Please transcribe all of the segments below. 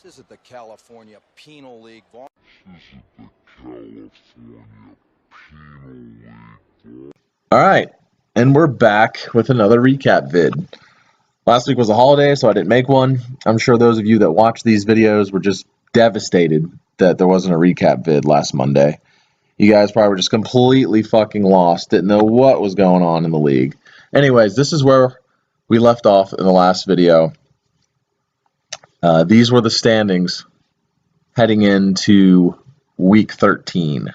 This isn't the California Penal League. All right, and we're back with another recap vid. Last week was a holiday, so I didn't make one. I'm sure those of you that watch these videos were just devastated that there wasn't a recap vid last Monday. You guys probably were just completely fucking lost, didn't know what was going on in the league. Anyways, this is where we left off in the last video. These were the standings heading into week 13.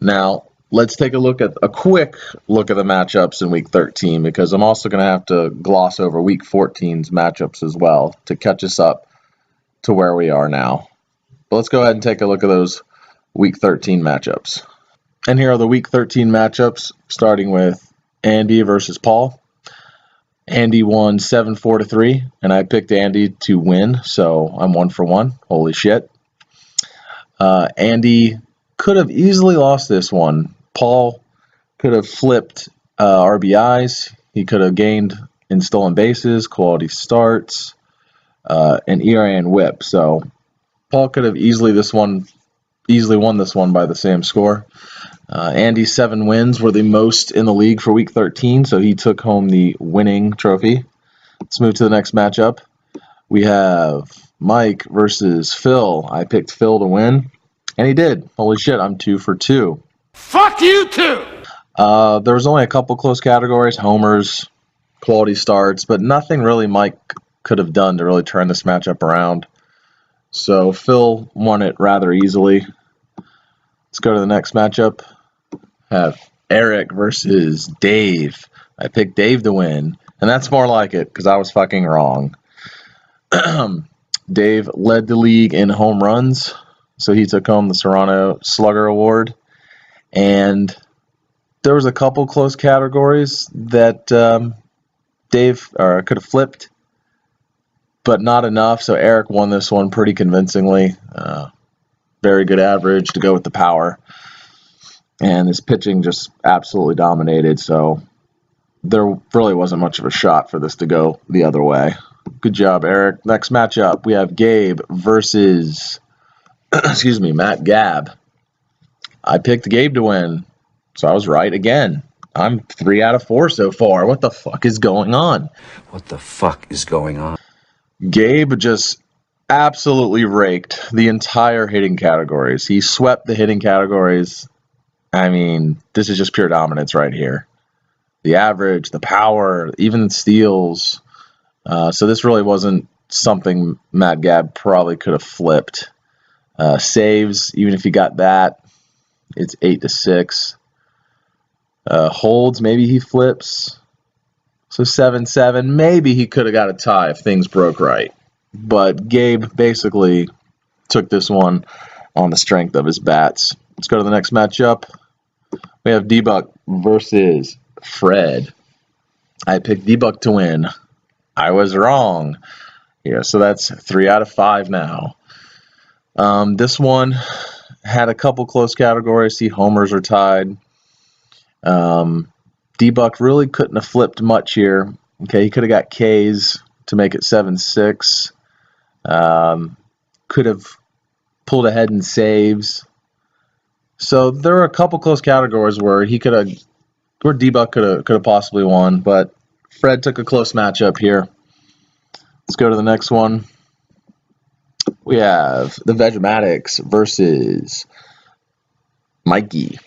Now, let's take a quick look at the matchups in week 13, because I'm also going to have to gloss over week 14's matchups as well to catch us up to where we are now. But let's go ahead and take a look at those week 13 matchups. And here are the week 13 matchups, starting with Andy versus Paul. Andy won 7-4-3, and I picked Andy to win, so I'm 1 for 1. Holy shit. Andy could have easily lost this one. Paul could have flipped RBIs. He could have gained in stolen bases, quality starts, and ERA and WHIP. So Paul could have easily won this one by the same score. Andy's 7 wins were the most in the league for week 13, so he took home the winning trophy. Let's move to the next matchup. We have Mike versus Phil. I picked Phil to win, and he did. Holy shit, I'm 2 for 2. Fuck you too! There was only a couple close categories, homers, quality starts, but nothing really Mike could have done to really turn this matchup around. So Phil won it rather easily. Let's go to the next matchup. Have Eric versus Dave. I picked Dave to win, and that's more like it because I was fucking wrong. Dave led the league in home runs, so he took home the Serrano Slugger Award. And there was a couple close categories that Dave could have flipped, but not enough. So Eric won this one pretty convincingly. Very good average to go with the power. And his pitching just absolutely dominated. So there really wasn't much of a shot for this to go the other way. Good job, Eric. Next matchup, we have Gabe versus Matt Gabb. I picked Gabe to win, so I was right again. I'm 3 out of 4 so far. What the fuck is going on? What the fuck is going on? Gabe just absolutely raked the entire hitting categories. He swept the hitting categories. I mean, this is just pure dominance right here. The average, the power, even steals. So this really wasn't something Matt Gabb probably could have flipped. Saves, even if he got that, it's 8-6. Holds, maybe he flips. So 7-7. Maybe he could have got a tie if things broke right. But Gabe basically took this one on the strength of his bats. Let's go to the next matchup. We have D-Buck versus Fred. I picked D-Buck to win. I was wrong. Yeah, so that's 3 out of 5 now. This one had a couple close categories. See, homers are tied. D-Buck really couldn't have flipped much here. Okay, he could have got Ks to make it 7-6. Could have pulled ahead in saves. So there were a couple close categories where D-Buck could have possibly won, but Fred took a close matchup here. Let's go to the next one. We have the Vegematics versus Mikey.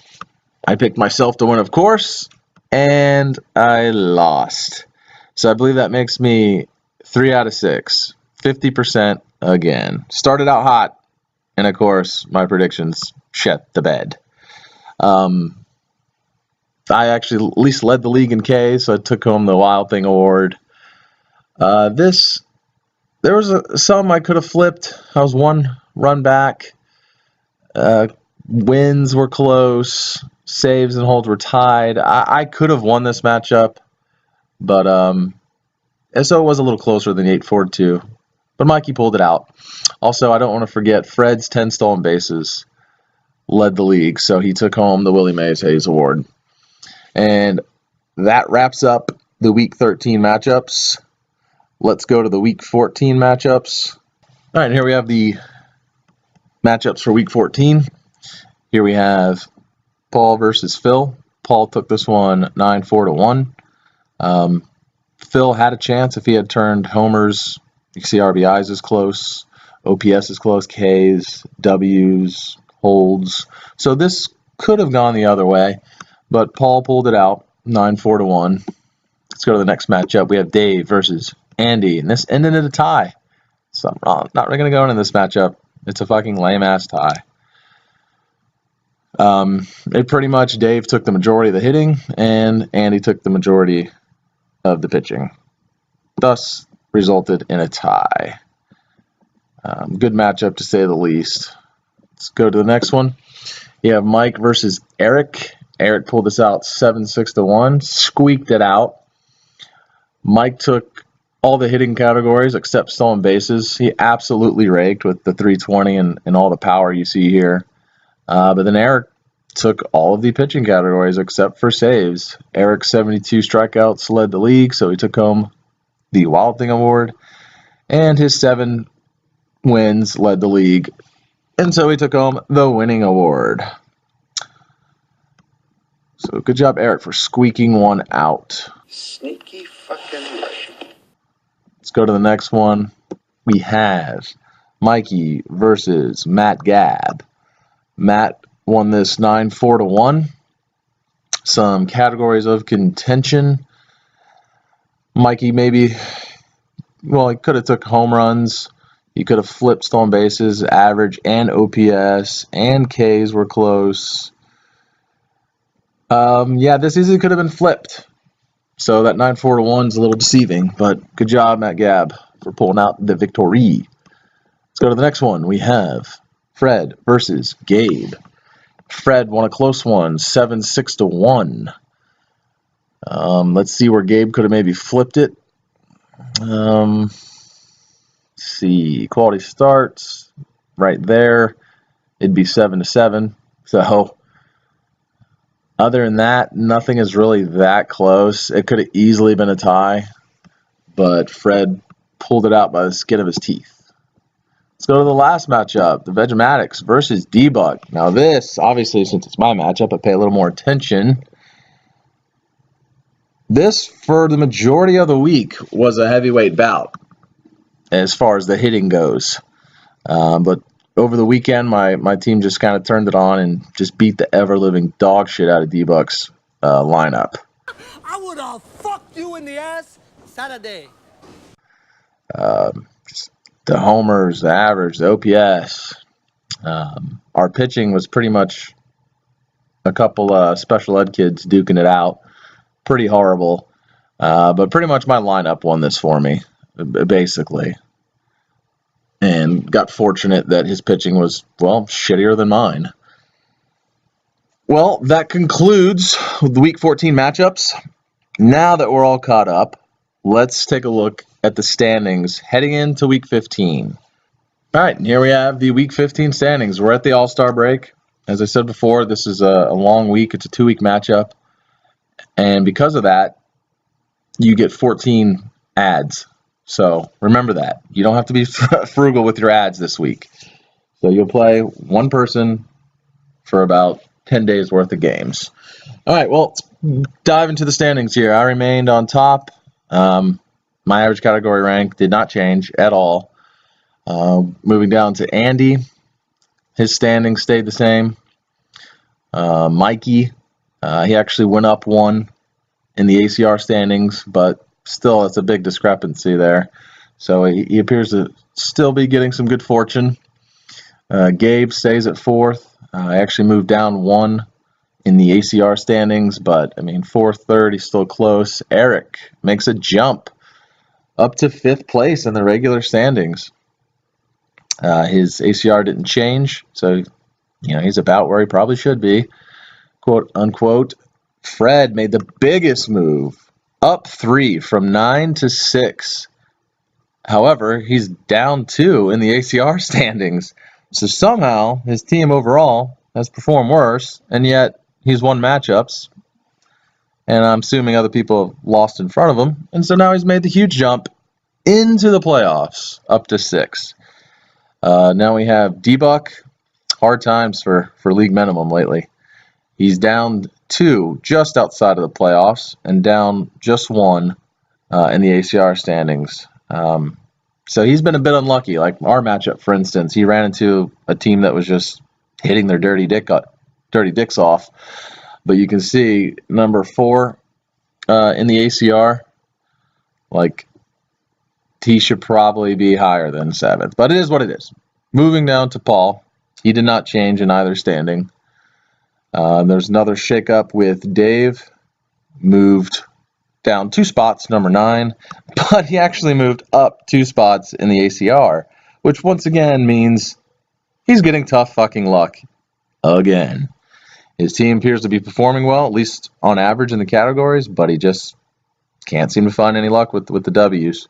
I picked myself to win, of course, and I lost. So I believe that makes me 3 out of 6. 50% again. Started out hot, and of course, my predictions shit the bed. I actually at least led the league in K, so I took home the Wild Thing Award. There was some I could have flipped. I was 1 run back. Wins were close. Saves and holds were tied. I could have won this matchup, but so it was a little closer than 8-4-2. But Mikey pulled it out. Also, I don't want to forget Fred's 10 stolen bases led the league, so he took home the Willie Mays Hayes Award. And that wraps up the Week 13 matchups. Let's go to the Week 14 matchups. All right, here we have the matchups for Week 14. Here we have Paul versus Phil. Paul took this one 9-4-1. Phil had a chance if he had turned homers. You can see RBIs is close, OPS is close, Ks, Ws, holds. So this could have gone the other way, but Paul pulled it out 9-4-1. Let's go to the next matchup. We have Dave versus Andy, and this ended in a tie. So I'm not really going to go into this matchup. It's a fucking lame-ass tie. It pretty much, Dave took the majority of the hitting, and Andy took the majority of the pitching. Thus, resulted in a tie. Good matchup, to say the least. Let's go to the next one. You have Mike versus Eric. Eric pulled this out 7-6-1, squeaked it out. Mike took all the hitting categories except stolen bases. He absolutely raked with the 320 and all the power you see here. But then Eric took all of the pitching categories except for saves. Eric's 72 strikeouts led the league, so he took home the Wild Thing Award. And his 7 wins led the league, and so he took home the winning award. So good job, Eric, for squeaking one out. Sneaky fucking right. Let's go to the next one. We have Mikey versus Matt Gabb. Matt won this 9-4-1. Some categories of contention. Mikey maybe, well, he could have took home runs. He could have flipped stolen bases. Average and OPS and Ks were close. Yeah, this easily could have been flipped. So that 9-4-1 is a little deceiving, but good job, Matt Gabb, for pulling out the victory. Let's go to the next one. We have Fred versus Gabe. Fred won a close one, 7-6-1. Let's see where Gabe could have maybe flipped it. Let's see, quality starts right there. It'd be 7-7. So other than that, nothing is really that close. It could have easily been a tie, but Fred pulled it out by the skin of his teeth. Let's go to the last matchup, the Vegematics versus D-Bug. Now this, obviously, since it's my matchup, I pay a little more attention. This, for the majority of the week, was a heavyweight bout as far as the hitting goes. But over the weekend, my team just kind of turned it on and just beat the ever-living dog shit out of D-Buck's lineup. I would have fucked you in the ass Saturday. Just the homers, the average, the OPS. Our pitching was pretty much a couple special ed kids duking it out. Pretty horrible. But pretty much my lineup won this for me, basically. And got fortunate that his pitching was, well, shittier than mine. Well, that concludes the Week 14 matchups. Now that we're all caught up, let's take a look at the standings heading into Week 15. All right, and here we have the Week 15 standings. We're at the All-Star break. As I said before, this is a long week. It's a 2-week matchup. And because of that, you get 14 ads. So remember that. You don't have to be frugal with your ads this week. So you'll play one person for about 10 days worth of games. All right, well, let's dive into the standings here. I remained on top. My average category rank did not change at all. Moving down to Andy, his standings stayed the same. Mikey, he actually went up one in the ACR standings, but still, it's a big discrepancy there. So he appears to still be getting some good fortune. Gabe stays at 4th. I actually moved down one in the ACR standings, but, I mean, 4th, 3rd, he's still close. Eric makes a jump up to 5th place in the regular standings. His ACR didn't change, so, he's about where he probably should be, quote, unquote. Fred made the biggest move, up 3 from 9 to 6. However, he's down 2 in the ACR standings. So somehow his team overall has performed worse, and yet he's won matchups. And I'm assuming other people have lost in front of him. And so now he's made the huge jump into the playoffs, up to 6. Now we have D-Buck. Hard times for league minimum lately. He's down 2 just outside of the playoffs and down just 1 in the ACR standings. So he's been a bit unlucky. Like our matchup, for instance, he ran into a team that was just hitting their dirty dicks off. But you can see number 4 in the ACR, like he should probably be higher than 7th. But it is what it is. Moving down to Paul. He did not change in either standing. There's another shakeup with Dave. Moved down 2 spots, number 9. But he actually moved up 2 spots in the ACR, which once again means he's getting tough fucking luck again. His team appears to be performing well, at least on average in the categories, but he just can't seem to find any luck with the W's.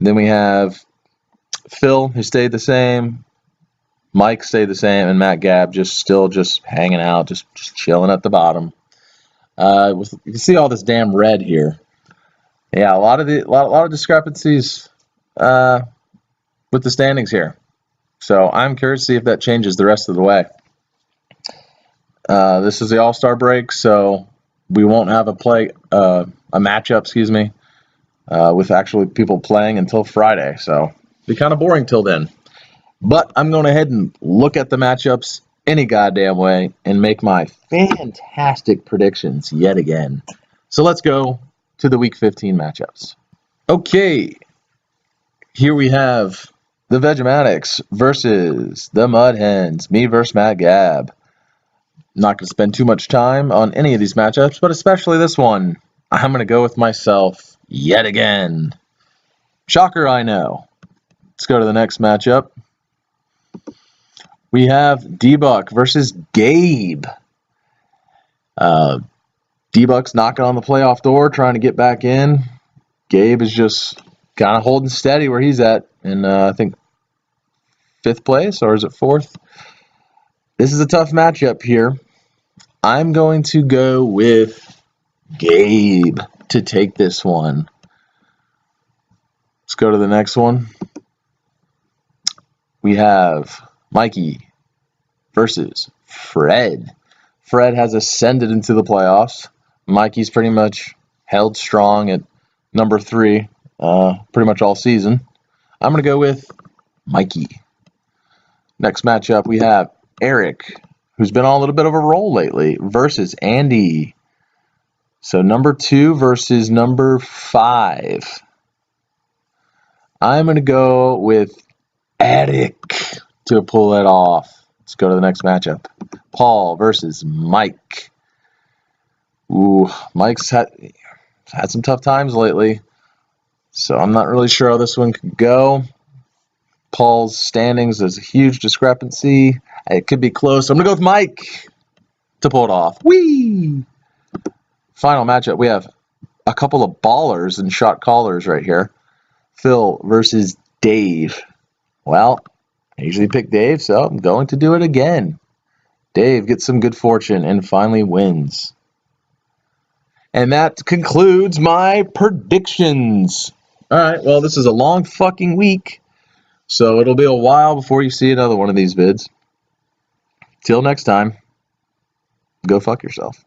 Then we have Phil, who stayed the same. Mike stayed the same, and Matt Gabb still hanging out, just chilling at the bottom. You can see all this damn red here. Yeah, a lot of discrepancies with the standings here. So I'm curious to see if that changes the rest of the way. This is the All-Star break, so we won't have a matchup, with actually people playing until Friday. So it'll be kind of boring till then. But I'm going ahead and look at the matchups any goddamn way and make my fantastic predictions yet again. So let's go to the Week 15 matchups. Okay, here we have the Vegematics versus the Mud Hens. Me versus Matt Gabb. Not going to spend too much time on any of these matchups, but especially this one. I'm going to go with myself yet again. Shocker, I know. Let's go to the next matchup. We have D-Buck versus Gabe. D-Buck's knocking on the playoff door, trying to get back in. Gabe is just kind of holding steady where he's at in, I think, 5th place, or is it 4th? This is a tough matchup here. I'm going to go with Gabe to take this one. Let's go to the next one. We have Mikey versus Fred. Fred has ascended into the playoffs. Mikey's pretty much held strong at number 3 pretty much all season. I'm going to go with Mikey. Next matchup, we have Eric, who's been on a little bit of a roll lately, versus Andy. So number 2 versus number 5. I'm going to go with Eric to pull it off. Let's go to the next matchup. Paul versus Mike. Ooh, Mike's had some tough times lately, so I'm not really sure how this one could go. Paul's standings, there's a huge discrepancy. It could be close. I'm going to go with Mike to pull it off. Whee! Final matchup, we have a couple of ballers and shot callers right here. Phil versus Dave. Well, I usually pick Dave, so I'm going to do it again. Dave gets some good fortune and finally wins. And that concludes my predictions. All right, well, this is a long fucking week, so it'll be a while before you see another one of these vids. Till next time, go fuck yourself.